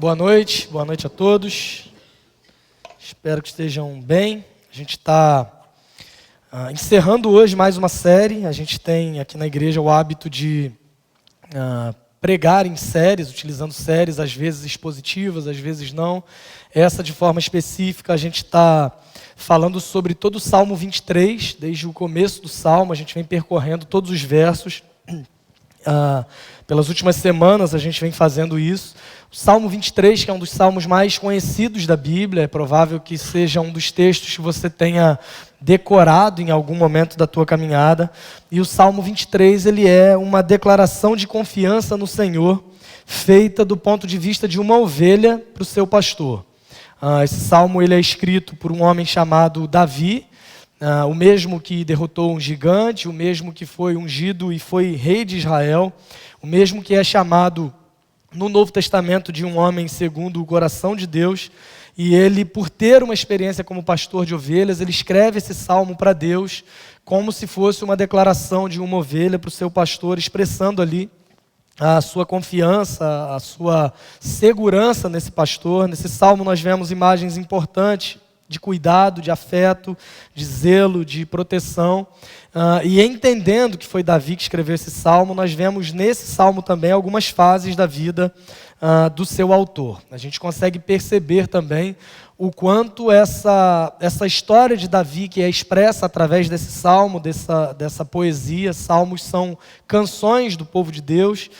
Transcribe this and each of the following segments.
Boa noite a todos. Espero que estejam bem. A gente está encerrando hoje mais uma série. A gente tem aqui na igreja o hábito de pregar em séries, utilizando séries, às vezes expositivas, às vezes não. Essa, de forma específica, a gente está falando sobre todo o Salmo 23, desde o começo do Salmo. A gente vem percorrendo todos os versos. Pelas últimas semanas a gente vem fazendo isso. O Salmo 23, que é um dos salmos mais conhecidos da Bíblia, é provável que seja um dos textos que você tenha decorado em algum momento da tua caminhada. E o Salmo 23, ele é uma declaração de confiança no Senhor, feita do ponto de vista de uma ovelha para o seu pastor. Esse salmo ele é escrito por um homem chamado Davi, o mesmo que derrotou um gigante, o mesmo que foi ungido e foi rei de Israel, o mesmo que é chamado no Novo Testamento de um homem segundo o coração de Deus. E ele, por ter uma experiência como pastor de ovelhas, ele escreve esse salmo para Deus como se fosse uma declaração de uma ovelha para o seu pastor, expressando ali a sua confiança, a sua segurança nesse pastor. Nesse salmo nós vemos imagens importantes de cuidado, de afeto, de zelo, de proteção. E entendendo que foi Davi que escreveu esse salmo, nós vemos nesse salmo também algumas fases da vida do seu autor. A gente consegue perceber também o quanto essa história de Davi, que é expressa através desse salmo, dessa poesia. Salmos são canções do povo de Deus,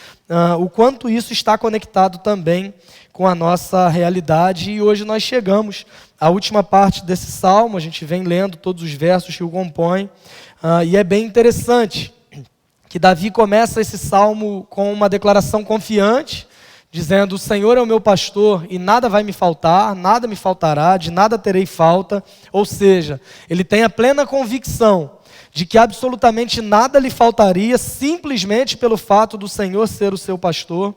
o quanto isso está conectado também com a nossa realidade. E hoje nós chegamos à última parte desse salmo. A gente vem lendo todos os versos que o compõem, e é bem interessante que Davi começa esse salmo com uma declaração confiante, dizendo: o Senhor é o meu pastor e nada vai me faltar, nada me faltará, de nada terei falta. Ou seja, ele tem a plena convicção de que absolutamente nada lhe faltaria, simplesmente pelo fato do Senhor ser o seu pastor.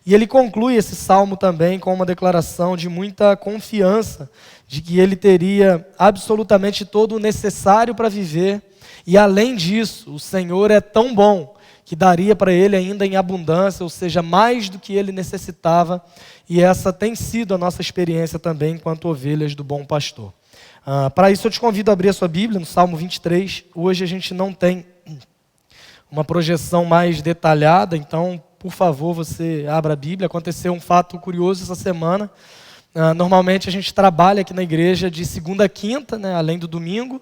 E ele conclui esse salmo também com uma declaração de muita confiança, de que ele teria absolutamente todo o necessário para viver. E além disso, o Senhor é tão bom que daria para ele ainda em abundância, ou seja, mais do que ele necessitava. E essa tem sido a nossa experiência também enquanto ovelhas do bom pastor. Para isso eu te convido a abrir a sua Bíblia no Salmo 23. Hoje a gente não tem uma projeção mais detalhada, então, por favor, você abra a Bíblia. Aconteceu um fato curioso essa semana. Normalmente a gente trabalha aqui na igreja de segunda a quinta, né, além do domingo.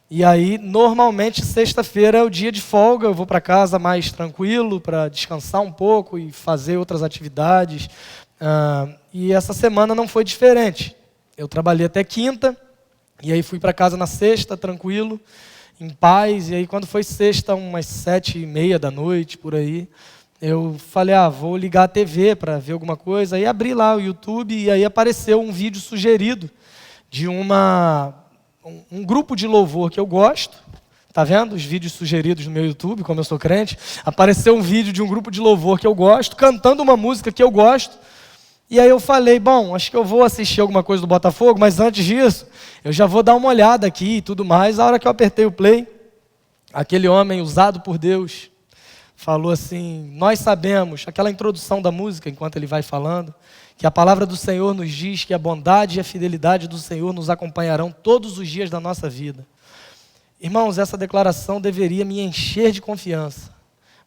E aí, normalmente, sexta-feira é o dia de folga. Eu vou para casa mais tranquilo, para descansar um pouco e fazer outras atividades. E essa semana não foi diferente. Eu trabalhei até quinta, e aí fui para casa na sexta, tranquilo, em paz. E aí, quando foi sexta, umas 7:30 da noite, por aí, eu falei, vou ligar a TV para ver alguma coisa. Aí abri lá o YouTube, e aí apareceu um vídeo sugerido de um grupo de louvor que eu gosto. Tá vendo os vídeos sugeridos no meu YouTube, como eu sou crente? Apareceu um vídeo de um grupo de louvor que eu gosto, cantando uma música que eu gosto. E aí eu falei, bom, acho que eu vou assistir alguma coisa do Botafogo, mas antes disso, eu já vou dar uma olhada aqui e tudo mais. A hora que eu apertei o play, aquele homem usado por Deus falou assim: nós sabemos, aquela introdução da música, enquanto ele vai falando, que a palavra do Senhor nos diz que a bondade e a fidelidade do Senhor nos acompanharão todos os dias da nossa vida. Irmãos, essa declaração deveria me encher de confiança,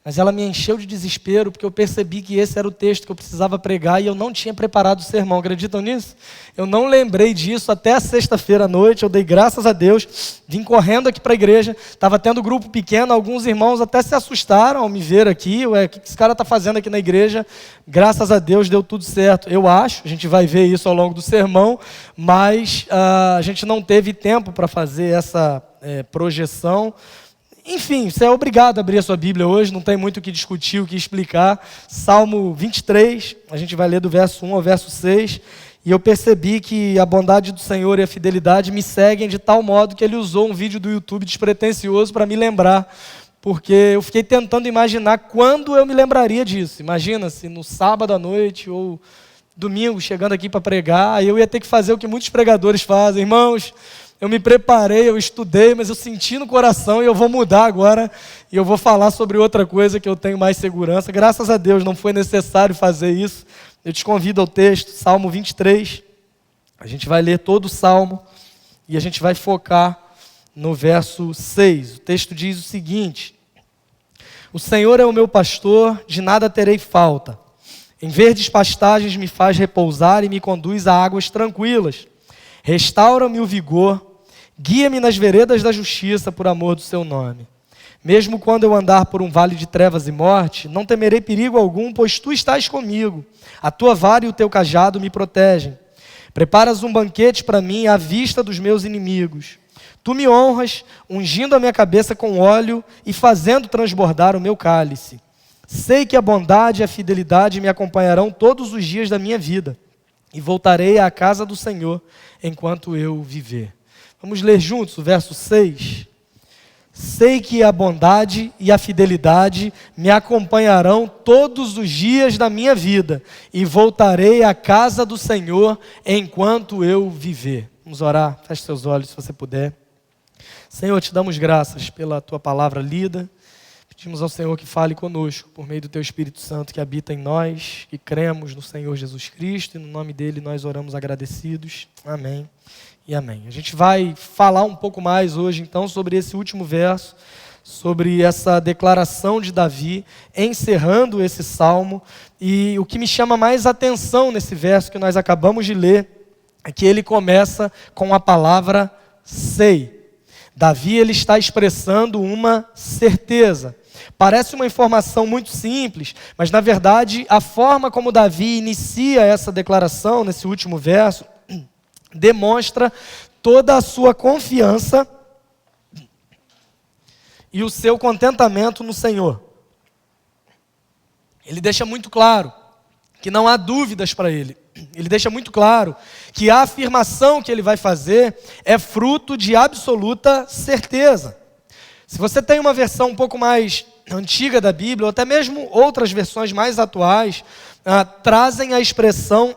mas ela me encheu de desespero, porque eu percebi que esse era o texto que eu precisava pregar e eu não tinha preparado o sermão. Acreditam nisso? Eu não lembrei disso até a sexta-feira à noite. Eu dei graças a Deus, vim correndo aqui para a igreja, estava tendo grupo pequeno, alguns irmãos até se assustaram ao me ver aqui. O que esse cara está fazendo aqui na igreja? Graças a Deus deu tudo certo. Eu acho, a gente vai ver isso ao longo do sermão, mas a gente não teve tempo para fazer essa projeção. Enfim, você é obrigado a abrir a sua Bíblia hoje, não tem muito o que discutir, o que explicar. Salmo 23, a gente vai ler do verso 1 ao verso 6. E eu percebi que a bondade do Senhor e a fidelidade me seguem de tal modo que ele usou um vídeo do YouTube despretensioso para me lembrar. Porque eu fiquei tentando imaginar quando eu me lembraria disso. Imagina se no sábado à noite ou domingo, chegando aqui para pregar, aí eu ia ter que fazer o que muitos pregadores fazem. Irmãos, eu me preparei, eu estudei, mas eu senti no coração e eu vou mudar agora e eu vou falar sobre outra coisa que eu tenho mais segurança. Graças a Deus não foi necessário fazer isso, eu te convido ao texto, Salmo 23. A gente vai ler todo o Salmo e a gente vai focar no verso 6. O texto diz o seguinte: O Senhor é o meu pastor, de nada terei falta. Em verdes pastagens me faz repousar e me conduz a águas tranquilas. Restaura-me o vigor, guia-me nas veredas da justiça por amor do seu nome. Mesmo quando eu andar por um vale de trevas e morte, não temerei perigo algum, pois tu estás comigo. A tua vara e o teu cajado me protegem. Preparas um banquete para mim à vista dos meus inimigos. Tu me honras, ungindo a minha cabeça com óleo e fazendo transbordar o meu cálice. Sei que a bondade e a fidelidade me acompanharão todos os dias da minha vida, e voltarei à casa do Senhor enquanto eu viver. Vamos ler juntos o verso 6. Sei que a bondade e a fidelidade me acompanharão todos os dias da minha vida, e voltarei à casa do Senhor enquanto eu viver. Vamos orar, feche seus olhos se você puder. Senhor, te damos graças pela tua palavra lida. Pedimos ao Senhor que fale conosco por meio do teu Espírito Santo que habita em nós, que cremos no Senhor Jesus Cristo, e no nome dele nós oramos agradecidos. Amém e amém. A gente vai falar um pouco mais hoje então sobre esse último verso, sobre essa declaração de Davi, encerrando esse salmo. E o que me chama mais atenção nesse verso que nós acabamos de ler é que ele começa com a palavra sei. Davi ele está expressando uma certeza. Parece uma informação muito simples, mas na verdade a forma como Davi inicia essa declaração nesse último verso demonstra toda a sua confiança e o seu contentamento no Senhor. Ele deixa muito claro que não há dúvidas para ele. Ele deixa muito claro que a afirmação que ele vai fazer é fruto de absoluta certeza. Se você tem uma versão um pouco mais antiga da Bíblia, ou até mesmo outras versões mais atuais, trazem a expressão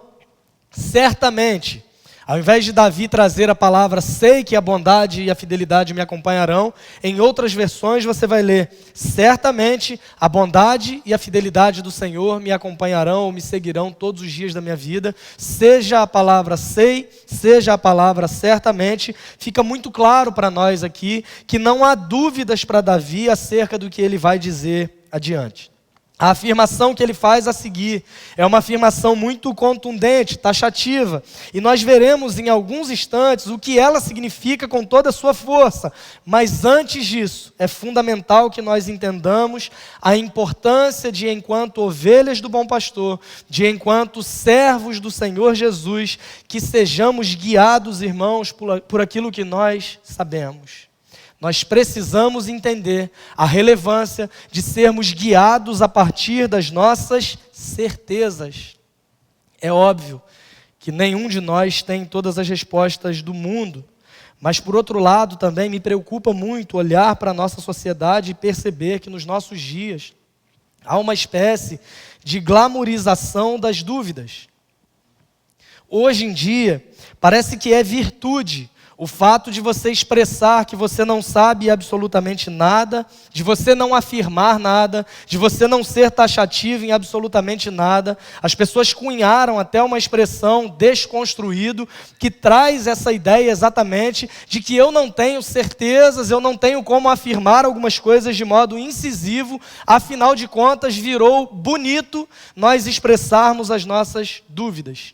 certamente. Ao invés de Davi trazer a palavra sei que a bondade e a fidelidade me acompanharão, em outras versões você vai ler certamente a bondade e a fidelidade do Senhor me acompanharão ou me seguirão todos os dias da minha vida. Seja a palavra sei, seja a palavra certamente, fica muito claro para nós aqui que não há dúvidas para Davi acerca do que ele vai dizer adiante. A afirmação que ele faz a seguir é uma afirmação muito contundente, taxativa, e nós veremos em alguns instantes o que ela significa com toda a sua força. Mas antes disso, é fundamental que nós entendamos a importância de, enquanto ovelhas do bom pastor, de enquanto servos do Senhor Jesus, que sejamos guiados, irmãos, por aquilo que nós sabemos. Nós precisamos entender a relevância de sermos guiados a partir das nossas certezas. É óbvio que nenhum de nós tem todas as respostas do mundo, mas por outro lado também me preocupa muito olhar para a nossa sociedade e perceber que nos nossos dias há uma espécie de glamorização das dúvidas. Hoje em dia, parece que é virtude o fato de você expressar que você não sabe absolutamente nada, de você não afirmar nada, de você não ser taxativo em absolutamente nada. As pessoas cunharam até uma expressão desconstruído que traz essa ideia exatamente de que eu não tenho certezas, eu não tenho como afirmar algumas coisas de modo incisivo, afinal de contas virou bonito nós expressarmos as nossas dúvidas.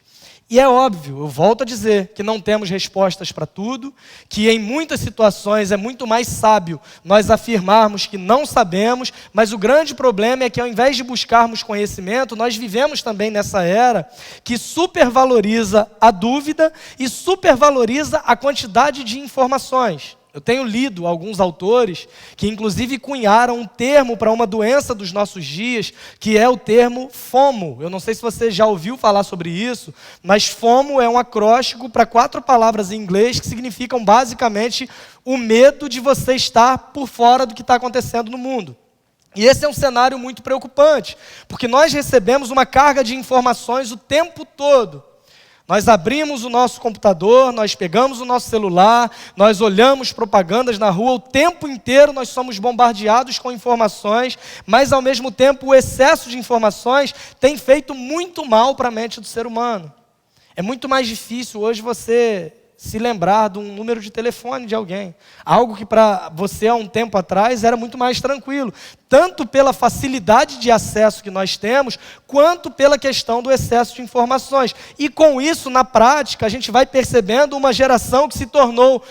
E é óbvio, eu volto a dizer, que não temos respostas para tudo, que em muitas situações é muito mais sábio nós afirmarmos que não sabemos, mas o grande problema é que ao invés de buscarmos conhecimento, nós vivemos também nessa era que supervaloriza a dúvida e supervaloriza a quantidade de informações. Eu tenho lido alguns autores que inclusive cunharam um termo para uma doença dos nossos dias, que é o termo FOMO. Eu não sei se você já ouviu falar sobre isso, mas FOMO é um acróstico para 4 palavras em inglês que significam basicamente o medo de você estar por fora do que está acontecendo no mundo. E esse é um cenário muito preocupante, porque nós recebemos uma carga de informações o tempo todo. Nós abrimos o nosso computador, nós pegamos o nosso celular, nós olhamos propagandas na rua, o tempo inteiro nós somos bombardeados com informações, mas ao mesmo tempo o excesso de informações tem feito muito mal para a mente do ser humano. É muito mais difícil hoje você se lembrar de um número de telefone de alguém. Algo que para você há um tempo atrás era muito mais tranquilo. Tanto pela facilidade de acesso que nós temos, quanto pela questão do excesso de informações. E com isso, na prática, a gente vai percebendo uma geração que se tornou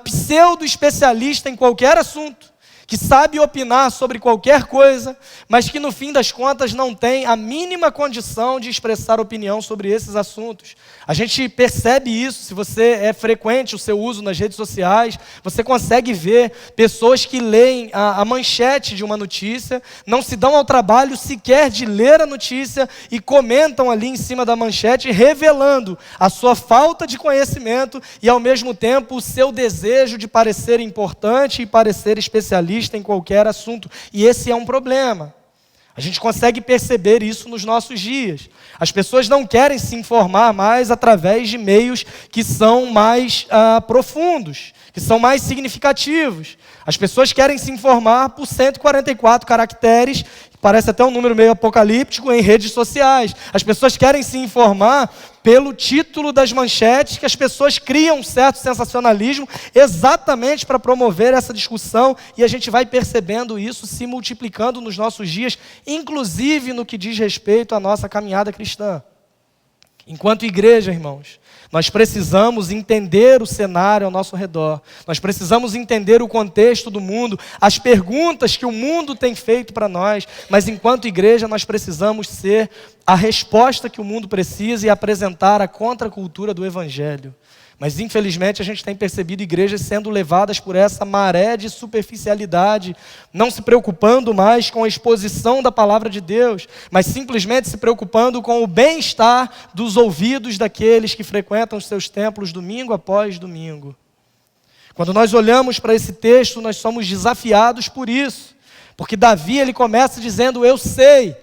pseudo-especialista em qualquer assunto, que sabe opinar sobre qualquer coisa, mas que no fim das contas não tem a mínima condição de expressar opinião sobre esses assuntos. A gente percebe isso, se você é frequente o seu uso nas redes sociais, você consegue ver pessoas que leem a manchete de uma notícia, não se dão ao trabalho sequer de ler a notícia e comentam ali em cima da manchete, revelando a sua falta de conhecimento e ao mesmo tempo o seu desejo de parecer importante e parecer especialista em qualquer assunto. E esse é um problema. A gente consegue perceber isso nos nossos dias. As pessoas não querem se informar mais através de meios que são mais profundos, que são mais significativos. As pessoas querem se informar por 144 caracteres, parece até um número meio apocalíptico, em redes sociais. As pessoas querem se informar pelo título das manchetes, que as pessoas criam um certo sensacionalismo exatamente para promover essa discussão, e a gente vai percebendo isso se multiplicando nos nossos dias, inclusive no que diz respeito à nossa caminhada cristã. Enquanto igreja, irmãos, nós precisamos entender o cenário ao nosso redor. Nós precisamos entender o contexto do mundo, as perguntas que o mundo tem feito para nós. Mas enquanto igreja, nós precisamos ser a resposta que o mundo precisa e apresentar a contracultura do Evangelho. Mas infelizmente a gente tem percebido igrejas sendo levadas por essa maré de superficialidade, não se preocupando mais com a exposição da palavra de Deus, mas simplesmente se preocupando com o bem-estar dos ouvidos daqueles que frequentam os seus templos domingo após domingo. Quando nós olhamos para esse texto, nós somos desafiados por isso, porque Davi ele começa dizendo: eu sei.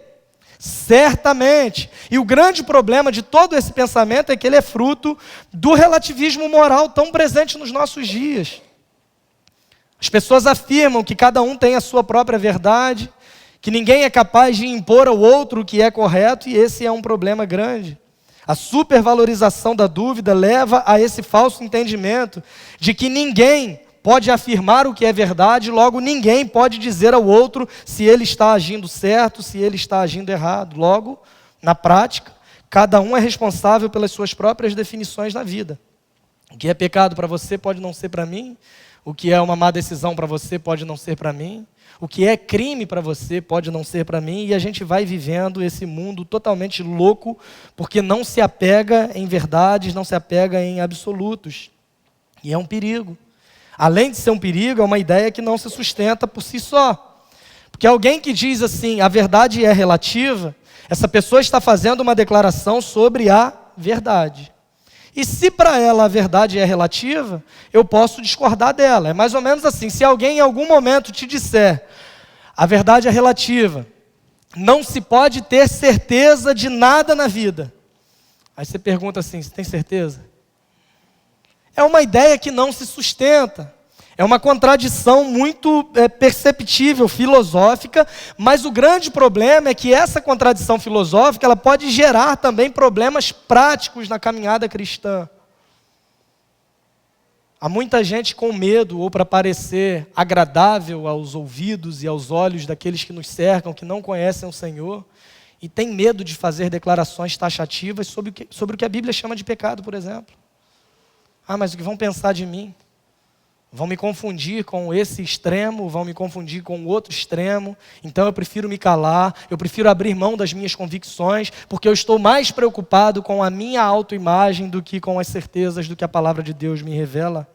Certamente. E o grande problema de todo esse pensamento é que ele é fruto do relativismo moral tão presente nos nossos dias. As pessoas afirmam que cada um tem a sua própria verdade, que ninguém é capaz de impor ao outro o que é correto, e esse é um problema grande. A supervalorização da dúvida leva a esse falso entendimento de que ninguém pode afirmar o que é verdade, logo ninguém pode dizer ao outro se ele está agindo certo, se ele está agindo errado. Logo, na prática, cada um é responsável pelas suas próprias definições na vida. O que é pecado para você pode não ser para mim, o que é uma má decisão para você pode não ser para mim, o que é crime para você pode não ser para mim, e a gente vai vivendo esse mundo totalmente louco, porque não se apega em verdades, não se apega em absolutos. E é um perigo. Além de ser um perigo, é uma ideia que não se sustenta por si só. Porque alguém que diz assim, a verdade é relativa, essa pessoa está fazendo uma declaração sobre a verdade. E se para ela a verdade é relativa, eu posso discordar dela. É mais ou menos assim, se alguém em algum momento te disser, a verdade é relativa, não se pode ter certeza de nada na vida. Aí você pergunta assim, você tem certeza? É uma ideia que não se sustenta. É uma contradição muito perceptível, filosófica, mas o grande problema é que essa contradição filosófica ela pode gerar também problemas práticos na caminhada cristã. Há muita gente com medo, ou para parecer agradável aos ouvidos e aos olhos daqueles que nos cercam, que não conhecem o Senhor, e tem medo de fazer declarações taxativas sobre o que a Bíblia chama de pecado, por exemplo. Ah, mas o que vão pensar de mim? Vão me confundir com esse extremo, vão me confundir com o outro extremo, então eu prefiro me calar, eu prefiro abrir mão das minhas convicções, porque eu estou mais preocupado com a minha autoimagem do que com as certezas do que a palavra de Deus me revela.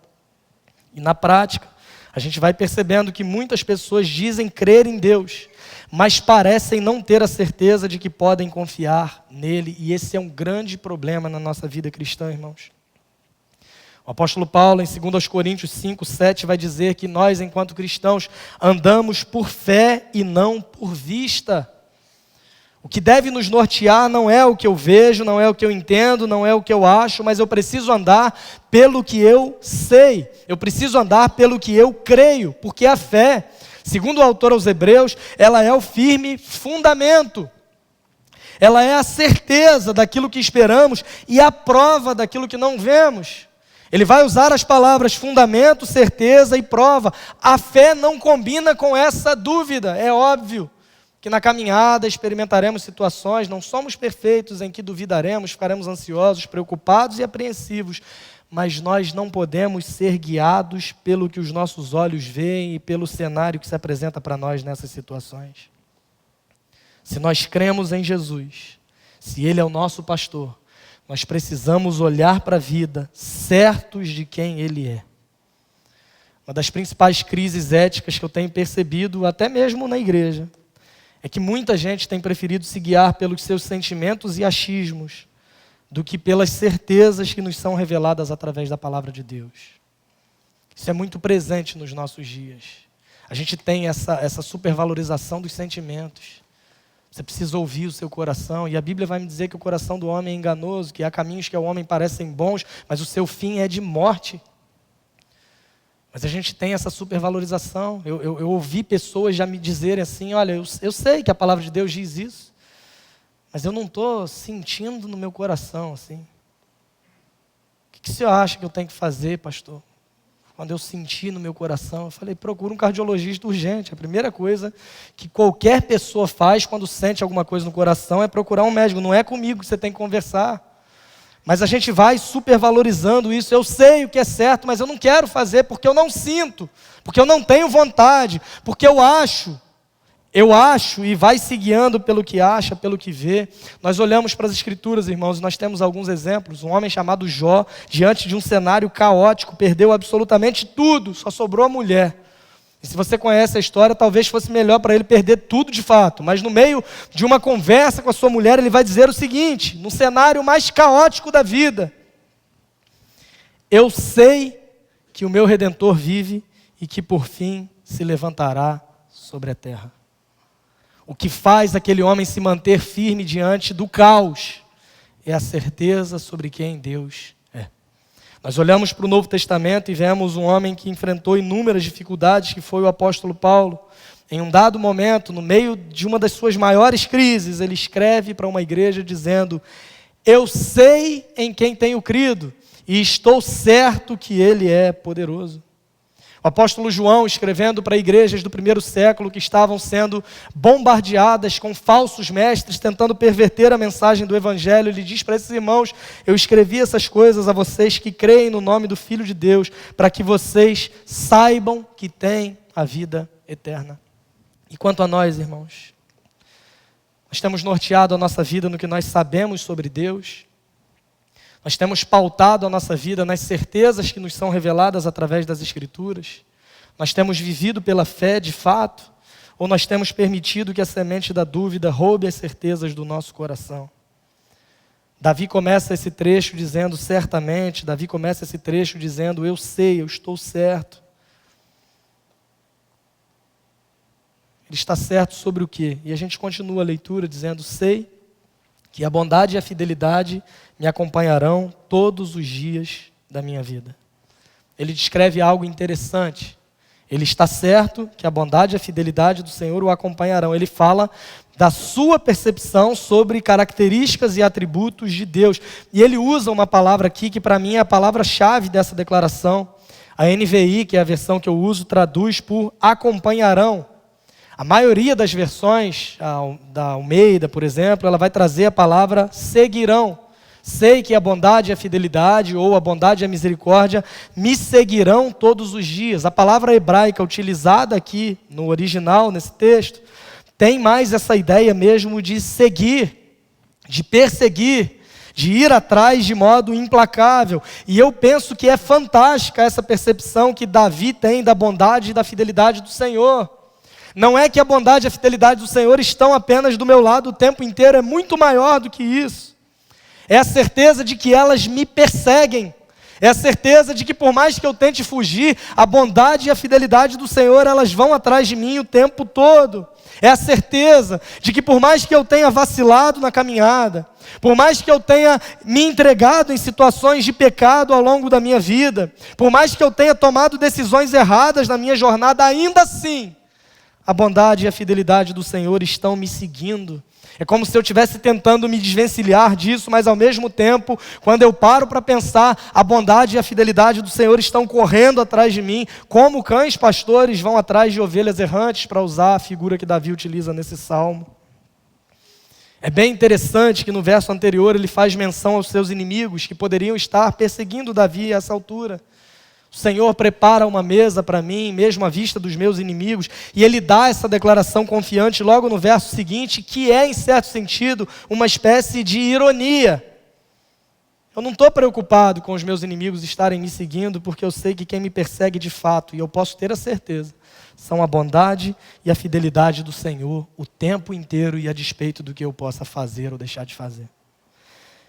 E na prática, a gente vai percebendo que muitas pessoas dizem crer em Deus, mas parecem não ter a certeza de que podem confiar nele, e esse é um grande problema na nossa vida cristã, irmãos. O apóstolo Paulo, em 2 Coríntios 5, 7, vai dizer que nós, enquanto cristãos, andamos por fé e não por vista. O que deve nos nortear não é o que eu vejo, não é o que eu entendo, não é o que eu acho, mas eu preciso andar pelo que eu sei. Eu preciso andar pelo que eu creio, porque a fé, segundo o autor aos Hebreus, ela é o firme fundamento. Ela é a certeza daquilo que esperamos e a prova daquilo que não vemos. Ele vai usar as palavras fundamento, certeza e prova. A fé não combina com essa dúvida, é óbvio que na caminhada experimentaremos situações, não somos perfeitos, em que duvidaremos, ficaremos ansiosos, preocupados e apreensivos, mas nós não podemos ser guiados pelo que os nossos olhos veem e pelo cenário que se apresenta para nós nessas situações. Se nós cremos em Jesus, se Ele é o nosso pastor, nós precisamos olhar para a vida certos de quem Ele é. Uma das principais crises éticas que eu tenho percebido, até mesmo na igreja, é que muita gente tem preferido se guiar pelos seus sentimentos e achismos do que pelas certezas que nos são reveladas através da palavra de Deus. Isso é muito presente nos nossos dias. A gente tem essa supervalorização dos sentimentos. Você precisa ouvir o seu coração, e a Bíblia vai me dizer que o coração do homem é enganoso, que há caminhos que ao homem parecem bons, mas o seu fim é de morte. Mas a gente tem essa supervalorização. Eu ouvi pessoas já me dizerem assim, olha, eu sei que a palavra de Deus diz isso, mas eu não estou sentindo no meu coração assim. O que o senhor acha que eu tenho que fazer, pastor? Quando eu senti no meu coração, eu falei, procura um cardiologista urgente. A primeira coisa que qualquer pessoa faz quando sente alguma coisa no coração é procurar um médico. Não é comigo que você tem que conversar. Mas a gente vai supervalorizando isso. Eu sei o que é certo, mas eu não quero fazer porque eu não sinto, porque eu não tenho vontade, porque eu acho e vai se guiando pelo que acha, pelo que vê. Nós olhamos para as Escrituras, irmãos, e nós temos alguns exemplos. Um homem chamado Jó, diante de um cenário caótico, perdeu absolutamente tudo, só sobrou a mulher. E se você conhece a história, talvez fosse melhor para ele perder tudo de fato. Mas no meio de uma conversa com a sua mulher, ele vai dizer o seguinte, no cenário mais caótico da vida: eu sei que o meu Redentor vive e que por fim se levantará sobre a terra. O que faz aquele homem se manter firme diante do caos é a certeza sobre quem Deus é. Nós olhamos para o Novo Testamento e vemos um homem que enfrentou inúmeras dificuldades, que foi o apóstolo Paulo. Em um dado momento, no meio de uma das suas maiores crises, ele escreve para uma igreja dizendo: eu sei em quem tenho crido e estou certo que Ele é poderoso. O apóstolo João, escrevendo para igrejas do primeiro século que estavam sendo bombardeadas com falsos mestres, tentando perverter a mensagem do Evangelho, ele diz para esses irmãos: eu escrevi essas coisas a vocês que creem no nome do Filho de Deus, para que vocês saibam que têm a vida eterna. E quanto a nós, irmãos, nós temos norteado a nossa vida no que nós sabemos sobre Deus. Nós temos pautado a nossa vida nas certezas que nos são reveladas através das Escrituras. Nós temos vivido pela fé de fato, ou nós temos permitido que a semente da dúvida roube as certezas do nosso coração. Davi começa esse trecho dizendo certamente, Davi começa esse trecho dizendo eu sei, eu estou certo. Ele está certo sobre o quê? E a gente continua a leitura dizendo sei que a bondade e a fidelidade me acompanharão todos os dias da minha vida. Ele descreve algo interessante. Ele está certo que a bondade e a fidelidade do Senhor o acompanharão. Ele fala da sua percepção sobre características e atributos de Deus. E ele usa uma palavra aqui que para mim é a palavra-chave dessa declaração. A NVI, que é a versão que eu uso, traduz por acompanharão. A maioria das versões, da Almeida, por exemplo, ela vai trazer a palavra seguirão. Sei que a bondade e a fidelidade, ou a bondade e a misericórdia, me seguirão todos os dias. A palavra hebraica utilizada aqui no original, nesse texto, tem mais essa ideia mesmo de seguir, de perseguir, de ir atrás de modo implacável. E eu penso que é fantástica essa percepção que Davi tem da bondade e da fidelidade do Senhor. Não é que a bondade e a fidelidade do Senhor estão apenas do meu lado o tempo inteiro, é muito maior do que isso. É a certeza de que elas me perseguem, É a certeza de que por mais que eu tente fugir, a bondade e a fidelidade do Senhor, elas vão atrás de mim o tempo todo. É a certeza de que por mais que eu tenha vacilado na caminhada, por mais que eu tenha me entregado em situações de pecado ao longo da minha vida, por mais que eu tenha tomado decisões erradas na minha jornada, ainda assim, a bondade e a fidelidade do Senhor estão me seguindo. É como se eu estivesse tentando me desvencilhar disso, mas ao mesmo tempo, quando eu paro para pensar, a bondade e a fidelidade do Senhor estão correndo atrás de mim, como cães pastores vão atrás de ovelhas errantes, para usar a figura que Davi utiliza nesse salmo. É bem interessante que no verso anterior ele faz menção aos seus inimigos, que poderiam estar perseguindo Davi a essa altura. O Senhor prepara uma mesa para mim, mesmo à vista dos meus inimigos, e Ele dá essa declaração confiante logo no verso seguinte, que é, em certo sentido, uma espécie de ironia. Eu não estou preocupado com os meus inimigos estarem me seguindo, porque eu sei que quem me persegue de fato, e eu posso ter a certeza, são a bondade e a fidelidade do Senhor o tempo inteiro e a despeito do que eu possa fazer ou deixar de fazer.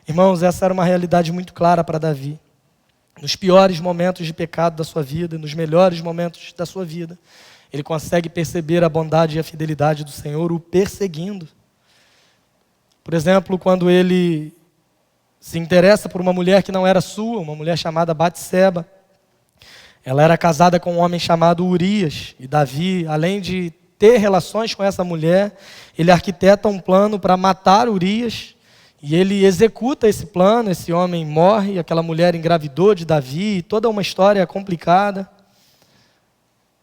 Irmãos, essa era uma realidade muito clara para Davi. Nos piores momentos de pecado da sua vida, nos melhores momentos da sua vida, ele consegue perceber a bondade e a fidelidade do Senhor o perseguindo. Por exemplo, quando ele se interessa por uma mulher que não era sua, uma mulher chamada Batseba. Ela era casada com um homem chamado Urias, e Davi, além de ter relações com essa mulher, ele arquiteta um plano para matar Urias. E ele executa esse plano, esse homem morre, aquela mulher engravidou de Davi, toda uma história complicada.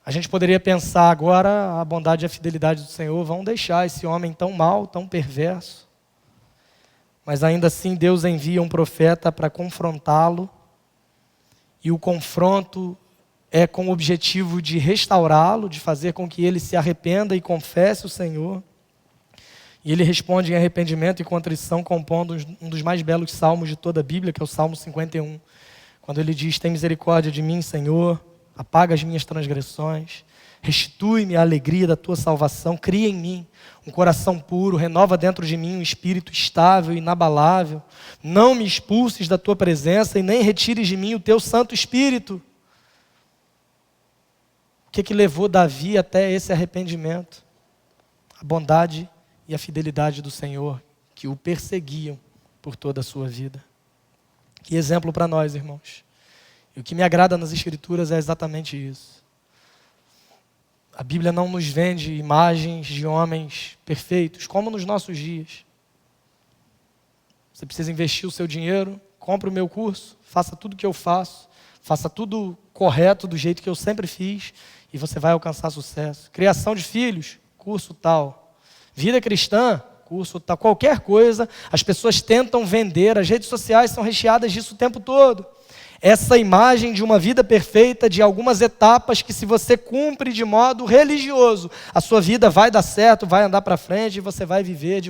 A gente poderia pensar agora, a bondade e a fidelidade do Senhor vão deixar esse homem tão mau, tão perverso. Mas ainda assim Deus envia um profeta para confrontá-lo, e o confronto é com o objetivo de restaurá-lo, de fazer com que ele se arrependa e confesse o Senhor. E ele responde em arrependimento e contrição, compondo um dos mais belos salmos de toda a Bíblia, que é o Salmo 51. Quando ele diz: tem misericórdia de mim, Senhor, apaga as minhas transgressões, restitui-me a alegria da tua salvação, cria em mim um coração puro, renova dentro de mim um espírito estável e inabalável. Não me expulses da tua presença e nem retires de mim o teu Santo Espírito. O que levou Davi até esse arrependimento? A bondade e a fidelidade do Senhor, que o perseguiam por toda a sua vida. Que exemplo para nós, irmãos. E o que me agrada nas Escrituras é exatamente isso. A Bíblia não nos vende imagens de homens perfeitos, como nos nossos dias. Você precisa investir o seu dinheiro, compre o meu curso, faça tudo o que eu faço, faça tudo correto, do jeito que eu sempre fiz, e você vai alcançar sucesso. Criação de filhos, curso tal. Vida cristã, curso tal. Qualquer coisa, as pessoas tentam vender, as redes sociais são recheadas disso o tempo todo. Essa imagem de uma vida perfeita, de algumas etapas que, se você cumpre de modo religioso, a sua vida vai dar certo, vai andar para frente e você vai viver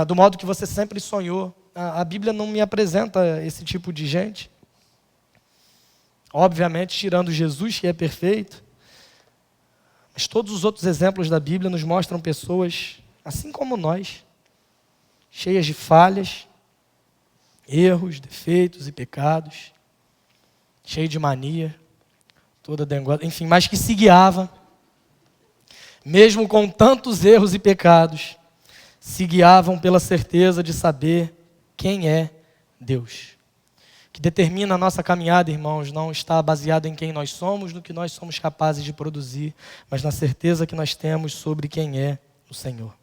do modo que você sempre sonhou. A Bíblia não me apresenta esse tipo de gente. Obviamente, tirando Jesus, que é perfeito. Mas todos os outros exemplos da Bíblia nos mostram pessoas, assim como nós, cheias de falhas, erros, defeitos e pecados, cheio de mania, toda dengosa, enfim, mas que se guiava, mesmo com tantos erros e pecados, se guiavam pela certeza de saber quem é Deus. O que determina a nossa caminhada, irmãos, não está baseado em quem nós somos, no que nós somos capazes de produzir, mas na certeza que nós temos sobre quem é o Senhor.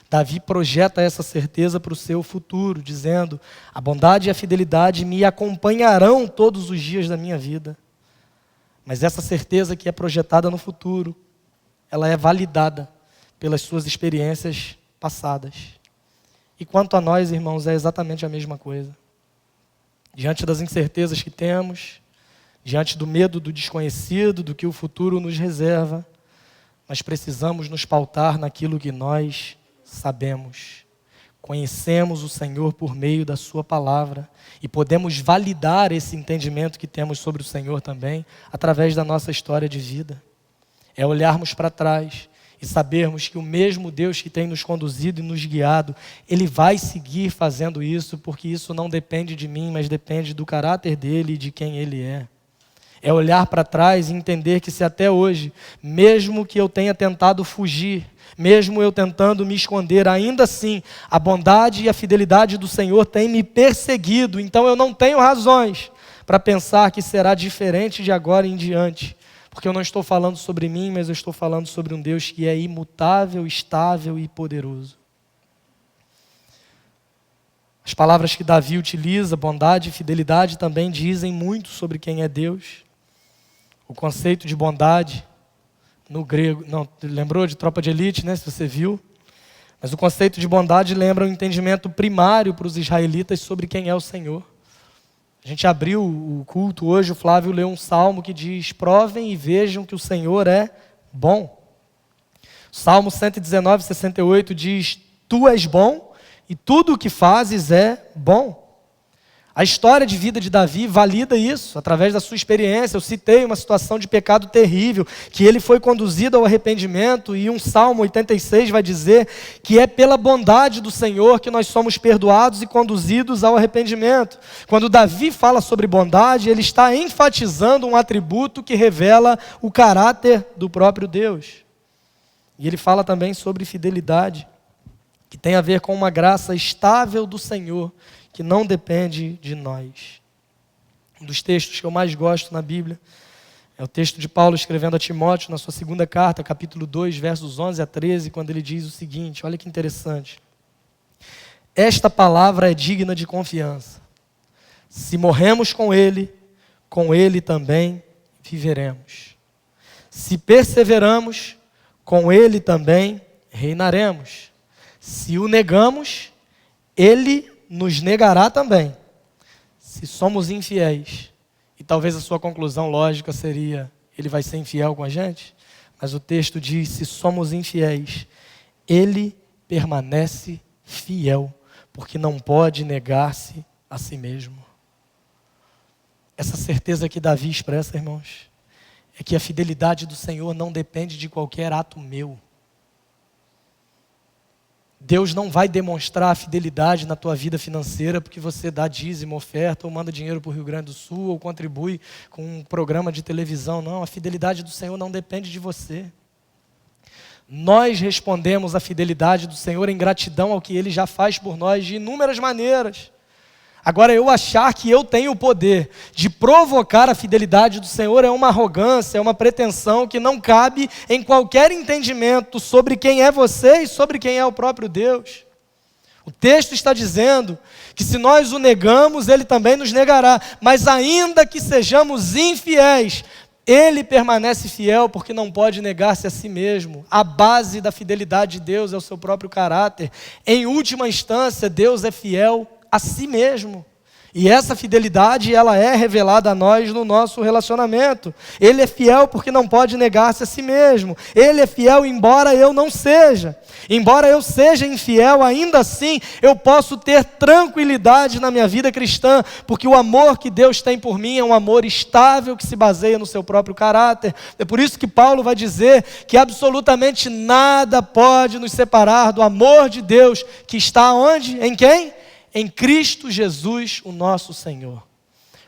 Davi projeta essa certeza para o seu futuro, dizendo: a bondade e a fidelidade me acompanharão todos os dias da minha vida. Mas essa certeza que é projetada no futuro, ela é validada pelas suas experiências passadas. E quanto a nós, irmãos, é exatamente a mesma coisa. Diante das incertezas que temos, diante do medo do desconhecido, do que o futuro nos reserva, nós precisamos nos pautar naquilo que nós sabemos. Conhecemos o Senhor por meio da sua palavra e podemos validar esse entendimento que temos sobre o Senhor também através da nossa história de vida. É olharmos para trás e sabermos que o mesmo Deus que tem nos conduzido e nos guiado, Ele vai seguir fazendo isso, porque isso não depende de mim, mas depende do caráter dEle e de quem Ele é. É olhar para trás e entender que se até hoje, mesmo que eu tenha tentado fugir, mesmo eu tentando me esconder, ainda assim, a bondade e a fidelidade do Senhor têm me perseguido, então eu não tenho razões para pensar que será diferente de agora em diante. Porque eu não estou falando sobre mim, mas eu estou falando sobre um Deus que é imutável, estável e poderoso. As palavras que Davi utiliza, bondade e fidelidade, também dizem muito sobre quem é Deus. O conceito de bondade, no grego, não, lembrou de Tropa de Elite, né, se você viu? Mas o conceito de bondade lembra um entendimento primário para os israelitas sobre quem é o Senhor. A gente abriu o culto hoje, o Flávio leu um salmo que diz: provem e vejam que o Senhor é bom. O Salmo 119, 68 diz: tu és bom e tudo o que fazes é bom. A história de vida de Davi valida isso, através da sua experiência. Eu citei uma situação de pecado terrível, que ele foi conduzido ao arrependimento, e um Salmo 86 vai dizer que é pela bondade do Senhor que nós somos perdoados e conduzidos ao arrependimento. Quando Davi fala sobre bondade, ele está enfatizando um atributo que revela o caráter do próprio Deus. E ele fala também sobre fidelidade, que tem a ver com uma graça estável do Senhor, que não depende de nós. Um dos textos que eu mais gosto na Bíblia é o texto de Paulo escrevendo a Timóteo, na sua segunda carta, capítulo 2, versos 11 a 13, quando ele diz o seguinte, olha que interessante: esta palavra é digna de confiança. Se morremos com ele também viveremos. Se perseveramos, com ele também reinaremos. Se o negamos, ele nos negará também. Se somos infiéis, e talvez a sua conclusão lógica seria: ele vai ser infiel com a gente? Mas o texto diz: se somos infiéis, ele permanece fiel, porque não pode negar-se a si mesmo. Essa certeza que Davi expressa, irmãos, é que a fidelidade do Senhor não depende de qualquer ato meu. Deus não vai demonstrar a fidelidade na tua vida financeira porque você dá dízimo, oferta, ou manda dinheiro para o Rio Grande do Sul, ou contribui com um programa de televisão. Não, a fidelidade do Senhor não depende de você. Nós respondemos à fidelidade do Senhor em gratidão ao que Ele já faz por nós de inúmeras maneiras. Agora, eu achar que eu tenho o poder de provocar a fidelidade do Senhor é uma arrogância, é uma pretensão que não cabe em qualquer entendimento sobre quem é você e sobre quem é o próprio Deus. O texto está dizendo que se nós o negamos, Ele também nos negará. Mas ainda que sejamos infiéis, Ele permanece fiel porque não pode negar-se a si mesmo. A base da fidelidade de Deus é o seu próprio caráter. Em última instância, Deus é fiel a si mesmo. E essa fidelidade, ela é revelada a nós no nosso relacionamento. Ele é fiel porque não pode negar-se a si mesmo. Ele é fiel embora eu não seja. Embora eu seja infiel, ainda assim eu posso ter tranquilidade na minha vida cristã, porque o amor que Deus tem por mim é um amor estável que se baseia no seu próprio caráter. É por isso que Paulo vai dizer que absolutamente nada pode nos separar do amor de Deus que está onde? Em quem? Em Cristo Jesus, o nosso Senhor.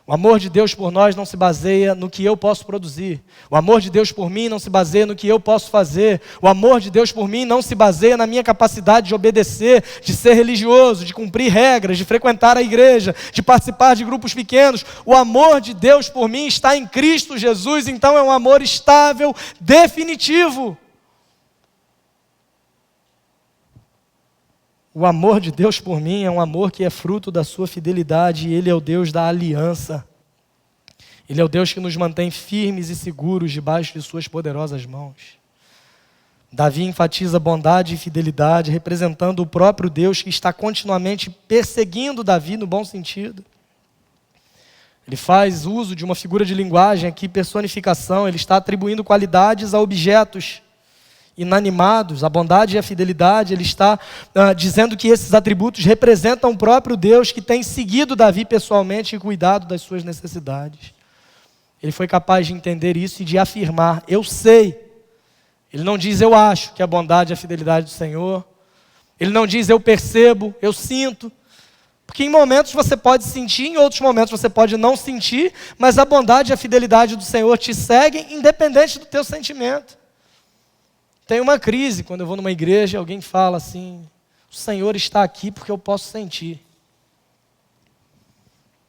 O amor de Deus por nós não se baseia no que eu posso produzir. O amor de Deus por mim não se baseia no que eu posso fazer. O amor de Deus por mim não se baseia na minha capacidade de obedecer, de ser religioso, de cumprir regras, de frequentar a igreja, de participar de grupos pequenos. O amor de Deus por mim está em Cristo Jesus, então é um amor estável, definitivo. O amor de Deus por mim é um amor que é fruto da sua fidelidade, e Ele é o Deus da aliança. Ele é o Deus que nos mantém firmes e seguros debaixo de suas poderosas mãos. Davi enfatiza bondade e fidelidade, representando o próprio Deus que está continuamente perseguindo Davi no bom sentido. Ele faz uso de uma figura de linguagem aqui, personificação. Ele está atribuindo qualidades a objetos inanimados, a bondade e a fidelidade. Ele está dizendo que esses atributos representam o próprio Deus que tem seguido Davi pessoalmente e cuidado das suas necessidades. Ele foi capaz de entender isso e de afirmar: eu sei Ele não diz eu acho que a bondade e a fidelidade do Senhor. Ele não diz eu percebo, eu sinto. Porque em momentos você pode sentir, em outros momentos você pode não sentir, mas a bondade e a fidelidade do Senhor te seguem independente do teu sentimento. Tem uma crise quando eu vou numa igreja e alguém fala assim, o Senhor está aqui porque eu posso sentir.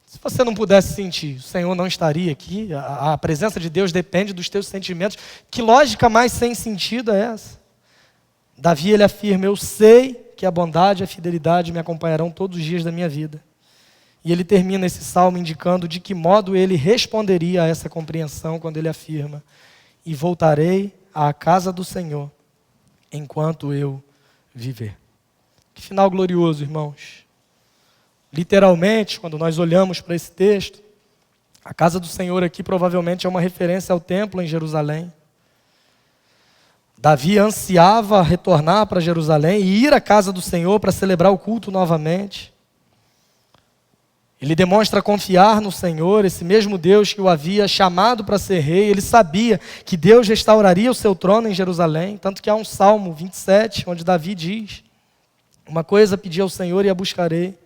Se você não pudesse sentir, o Senhor não estaria aqui. A presença de Deus depende dos teus sentimentos. Que lógica mais sem sentido é essa? Davi, ele afirma, eu sei que a bondade e a fidelidade me acompanharão todos os dias da minha vida. E ele termina esse salmo indicando de que modo ele responderia a essa compreensão quando ele afirma, e voltarei à casa do Senhor enquanto eu viver. Que final glorioso, irmãos. Literalmente, quando nós olhamos para esse texto, a casa do Senhor aqui provavelmente é uma referência ao templo em Jerusalém. Davi ansiava retornar para Jerusalém e ir à casa do Senhor para celebrar o culto novamente. Ele demonstra confiar no Senhor, esse mesmo Deus que o havia chamado para ser rei. Ele sabia que Deus restauraria o seu trono em Jerusalém, tanto que há um Salmo 27, onde Davi diz, uma coisa pedi ao Senhor e a buscarei,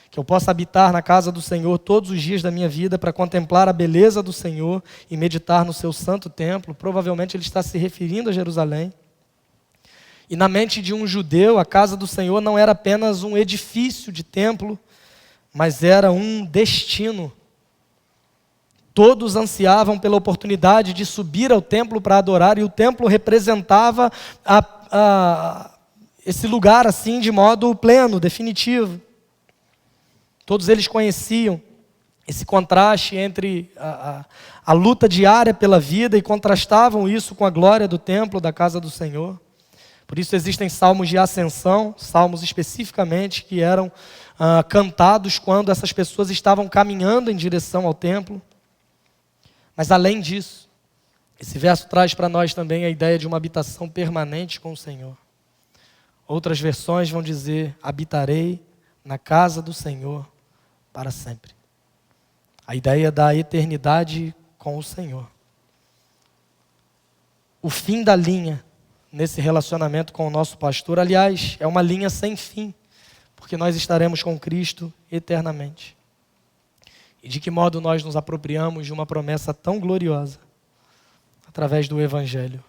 que eu possa habitar na casa do Senhor todos os dias da minha vida para contemplar a beleza do Senhor e meditar no seu santo templo. Provavelmente ele está se referindo a Jerusalém. E na mente de um judeu, a casa do Senhor não era apenas um edifício de templo, mas era um destino. Todos ansiavam pela oportunidade de subir ao templo para adorar, e o templo representava esse lugar assim de modo pleno, definitivo. Todos eles conheciam esse contraste entre a luta diária pela vida e contrastavam isso com a glória do templo, da casa do Senhor. Por isso existem salmos de ascensão, salmos especificamente que eram cantados quando essas pessoas estavam caminhando em direção ao templo. Mas além disso, esse verso traz para nós também a ideia de uma habitação permanente com o Senhor. Outras versões vão dizer, habitarei na casa do Senhor para sempre. A ideia da eternidade com o Senhor. O fim da linha nesse relacionamento com o nosso pastor, aliás, é uma linha sem fim, porque nós estaremos com Cristo eternamente. E de que modo nós nos apropriamos de uma promessa tão gloriosa através do Evangelho?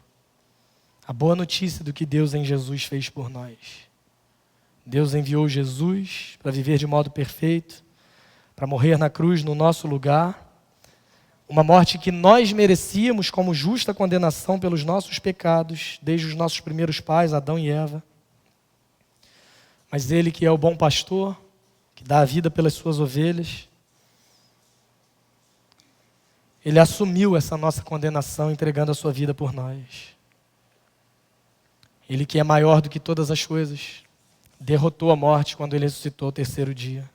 A boa notícia do que Deus em Jesus fez por nós. Deus enviou Jesus para viver de modo perfeito, para morrer na cruz no nosso lugar, uma morte que nós merecíamos como justa condenação pelos nossos pecados, desde os nossos primeiros pais, Adão e Eva. Mas Ele que é o bom pastor, que dá a vida pelas suas ovelhas, Ele assumiu essa nossa condenação entregando a sua vida por nós. Ele que é maior do que todas as coisas, derrotou a morte quando Ele ressuscitou ao terceiro dia.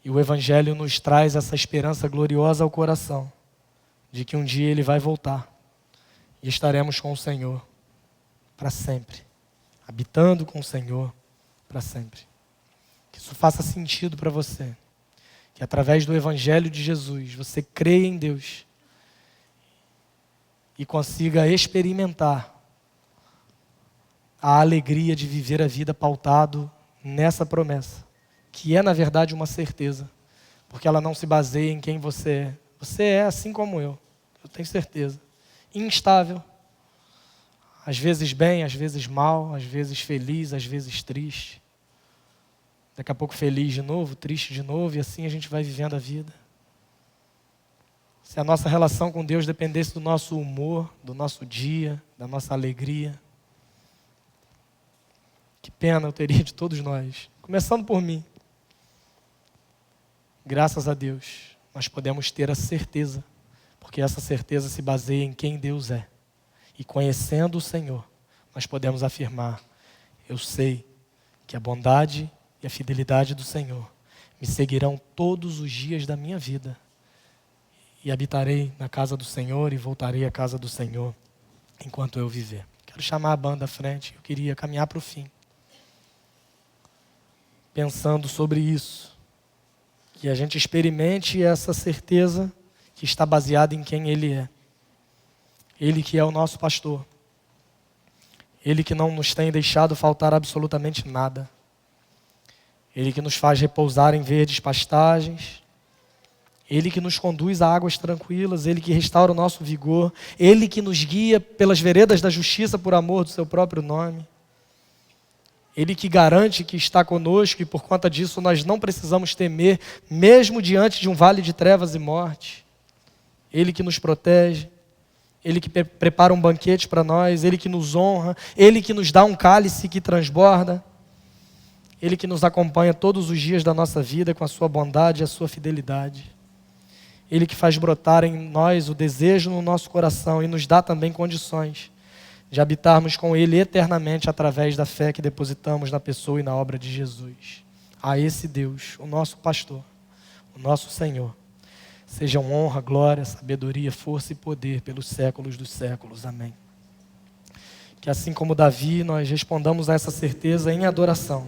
E o Evangelho nos traz essa esperança gloriosa ao coração, de que um dia Ele vai voltar e estaremos com o Senhor para sempre, habitando com o Senhor para sempre. Que isso faça sentido para você, que através do Evangelho de Jesus você creia em Deus e consiga experimentar a alegria de viver a vida pautado nessa promessa, que é, na verdade, uma certeza, porque ela não se baseia em quem você é. Você é assim como eu tenho certeza. Instável, às vezes bem, às vezes mal, às vezes feliz, às vezes triste. Daqui a pouco feliz de novo, triste de novo, e assim a gente vai vivendo a vida. Se a nossa relação com Deus dependesse do nosso humor, do nosso dia, da nossa alegria, que pena eu teria de todos nós, começando por mim. Graças a Deus, nós podemos ter a certeza, porque essa certeza se baseia em quem Deus é. E conhecendo o Senhor, nós podemos afirmar, eu sei que a bondade e a fidelidade do Senhor me seguirão todos os dias da minha vida. E habitarei na casa do Senhor e voltarei à casa do Senhor enquanto eu viver. Quero chamar a banda à frente, eu queria caminhar para o fim. Pensando sobre isso. Que a gente experimente essa certeza que está baseada em quem Ele é. Ele que é o nosso pastor. Ele que não nos tem deixado faltar absolutamente nada. Ele que nos faz repousar em verdes pastagens. Ele que nos conduz a águas tranquilas. Ele que restaura o nosso vigor. Ele que nos guia pelas veredas da justiça por amor do seu próprio nome. Ele que garante que está conosco e por conta disso nós não precisamos temer, mesmo diante de um vale de trevas e morte. Ele que nos protege. Ele que prepara um banquete para nós. Ele que nos honra. Ele que nos dá um cálice que transborda. Ele que nos acompanha todos os dias da nossa vida com a sua bondade e a sua fidelidade. Ele que faz brotar em nós o desejo no nosso coração e nos dá também condições de habitarmos com Ele eternamente através da fé que depositamos na pessoa e na obra de Jesus. A esse Deus, o nosso pastor, o nosso Senhor, sejam honra, glória, sabedoria, força e poder pelos séculos dos séculos. Amém. Que assim como Davi, nós respondamos a essa certeza em adoração.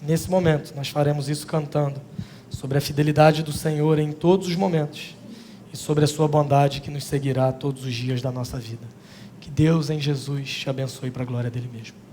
Nesse momento, nós faremos isso cantando sobre a fidelidade do Senhor em todos os momentos e sobre a sua bondade que nos seguirá todos os dias da nossa vida. Que Deus em Jesus te abençoe para a glória dele mesmo.